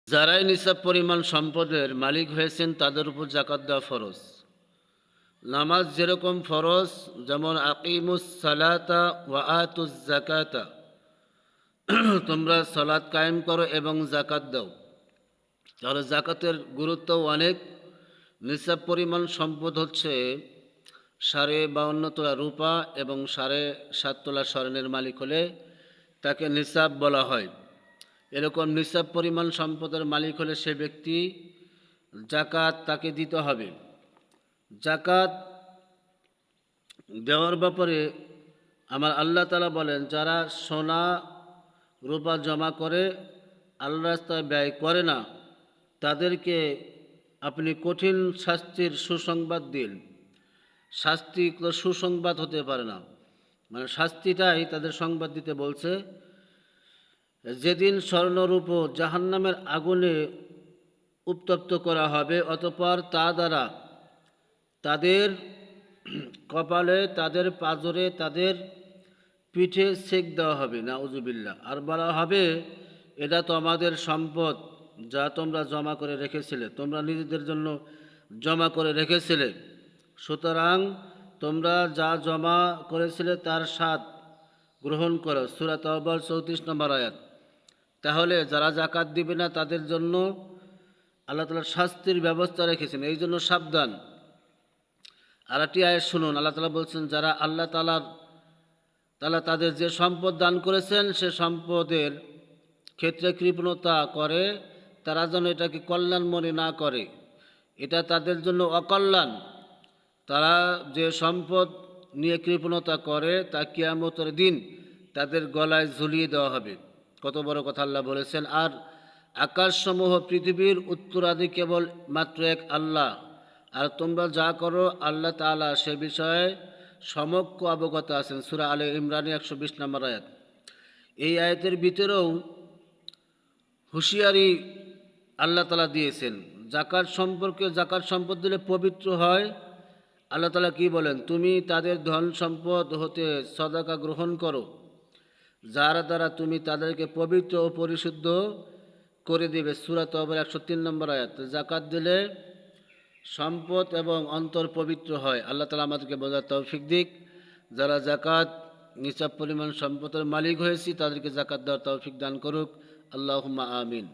যারাই নিসাব পরিমাণ সম্পদের মালিক হয়েছেন তাদের উপর যাকাত দেওয়া ফরজ। নামাজ যেরকম ফরজ, যেমন আকিমুস সালাতা ওয়া আতুজ জাকাতা, তোমরা সালাত কায়েম করো এবং জাকাত দাও। তাহলে জাকাতের গুরুত্ব অনেক। নিসাব পরিমাণ সম্পদ হচ্ছে 52.5 তোলা রূপা এবং 7.5 তোলা স্বর্ণের মালিক হলে তাকে নিসাব বলা হয়। এরকম নিসাব পরিমাণ সম্পদের মালিক হলে সে ব্যক্তি জাকাত তাকে দিতে হবে। জাকাত দেওয়ার ব্যাপারে আমার আল্লাহ তাআলা বলেন, যারা সোনা রূপা জমা করে আল্লাহর রাস্তায় ব্যয় করে না, তাদেরকে আপনি কঠিন শাস্তির সুসংবাদ দিন। শাস্তি তো সুসংবাদ হতে পারে না, মানে শাস্তিটাই তাদের সংবাদ দিতে বলছে। যেদিন স্বর্ণরূপ জাহান্নামের আগুনে উত্তপ্ত করা হবে, অতঃপর তা দ্বারা তাদের কপালে, তাদের পাঁজরে, তাদের পিঠে সেক দেওয়া হবে, নাউজুবিল্লাহ। আর বলা হবে, এটা তো আমাদের সম্পদ, যা তোমরা জমা করে রেখেছিলে, তোমরা নিজেদের জন্য জমা করে রেখেছিলে, সুতরাং তোমরা যা জমা করেছিলে তার স্বাদ গ্রহণ করো। সূরা তাওবার 34 নম্বর আয়াত। তাহলে যারা জাকাত দিবে না তাদের জন্য আল্লাহ তাআলা শাস্তির ব্যবস্থা রেখেছেন, এই জন্য সাবধান। আর একটি আয়াত শুনুন, আল্লাহ তাআলা বলছেন, যারা আল্লাহ তাআলা তাদের যে সম্পদ দান করেছেন সে সম্পদের ক্ষেত্রে কৃপণতা করে, তারা যেন এটাকে কল্যাণ মনে না করে, এটা তাদের জন্য অকল্যাণ। তারা যে সম্পদ নিয়ে কৃপণতা করে তা কিয়ামতের দিন তাদের গলায় ঝুলিয়ে দেওয়া হবে। কত বড় কথা আল্লাহ বলেছেন। আর আকাশসমূহ পৃথিবীর উত্তরাদি কেবল মাত্র এক আল্লাহ, আর তোমরা যা করো আল্লাহ তাআলা সে বিষয়ে সমক্ষ অবগত আছেন। সূরা আলে ইমরান 120 নম্বর আয়াত। এই আয়াতের ভিতরেও হুঁশিয়ারি আল্লাহ তাআলা দিয়েছেন। জাকাত সম্পর্কে, জাকাত সম্পদ দিলে পবিত্র হয়। আল্লাহ তাআলা কি বলেন, তুমি তাদের ধন সম্পদ হতে সদাকা গ্রহণ করো, যার দ্বারা তুমি তাদেরকে পবিত্র ও পরিশুদ্ধ করে দেবে। সূরা তাওবার 103 নম্বর আয়াত। জাকাত দিলে সম্পদ এবং অন্তর পবিত্র হয়। আল্লাহ তাআলা আমাদেরকে বোঝার তৌফিক দিক। যারা জাকাত নিসাব পরিমাণ সম্পদের মালিক হয়েছি তাদেরকে জাকাত দেওয়ার তৌফিক দান করুক। আল্লাহুম্মা আমিন।